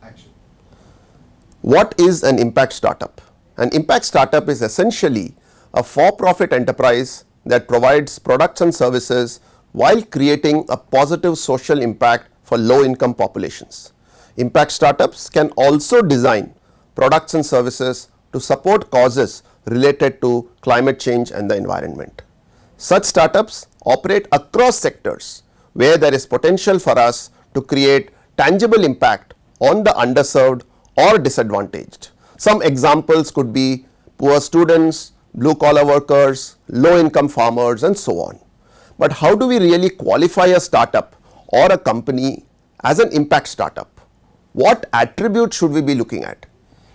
Action. What is an impact startup? An impact startup is essentially a for-profit enterprise that provides products and services while creating a positive social impact for low-income populations. Impact startups can also design products and services to support causes related to climate change and the environment. Such startups operate across sectors where there is potential for us to create tangible impact on the underserved or disadvantaged. Some examples could be poor students, blue collar workers, low income farmers and so on. But how do we really qualify a startup or a company as an impact startup? What attributes should we be looking at?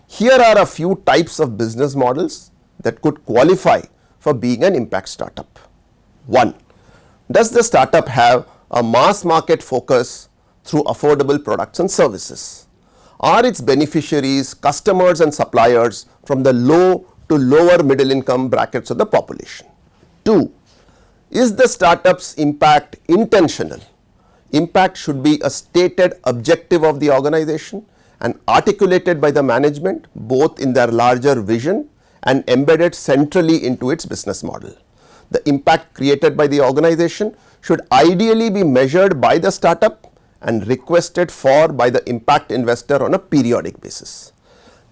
Here are a few types of business models that could qualify for being an impact startup. 1. Does the startup have a mass market focus through affordable products and services? Are its beneficiaries customers and suppliers from the low to lower middle income brackets of the population? 2. Is the startup's impact intentional? Impact should be a stated objective of the organization and articulated by the management both in their larger vision and embedded centrally into its business model. The impact created by the organization should ideally be measured by the startup and requested for by the impact investor on a periodic basis.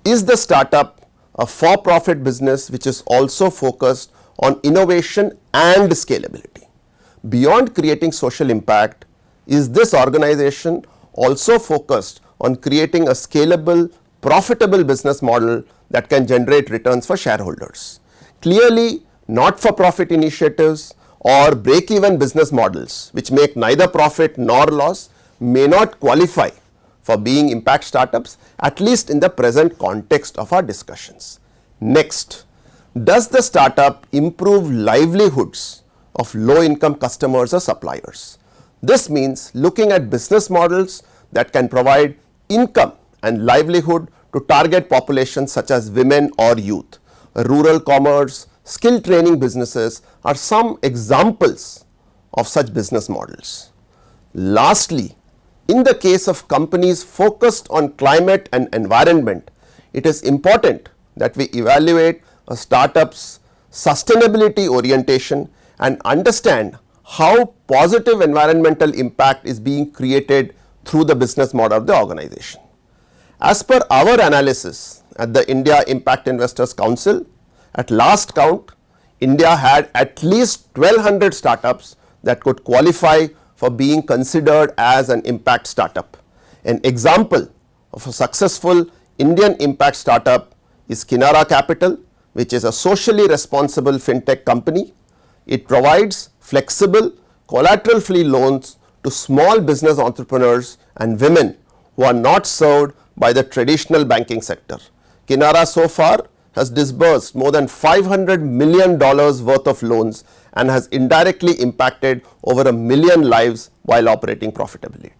Is the startup a for-profit business which is also focused on innovation and scalability? Beyond creating social impact, is this organization also focused on creating a scalable, profitable business model that can generate returns for shareholders? Clearly, not-for-profit initiatives or break-even business models which make neither profit nor loss may not qualify for being impact startups, at least in the present context of our discussions. Next, does the startup improve livelihoods of low-income customers or suppliers? This means looking at business models that can provide income and livelihood to target populations such as women or youth. Rural commerce, skill training businesses are some examples of such business models. Lastly, in the case of companies focused on climate and environment, it is important that we evaluate a startup's sustainability orientation and understand how positive environmental impact is being created through the business model of the organization. As per our analysis at the India Impact Investors Council, at last count, India had at least 1200 startups that could qualify for being considered as an impact startup. An example of a successful Indian impact startup is Kinara Capital, which is a socially responsible fintech company. It provides flexible, collateral-free loans to small business entrepreneurs and women who are not served by the traditional banking sector. Kinara so far has disbursed more than $500 million worth of loans and has indirectly impacted over 1 million lives while operating profitably.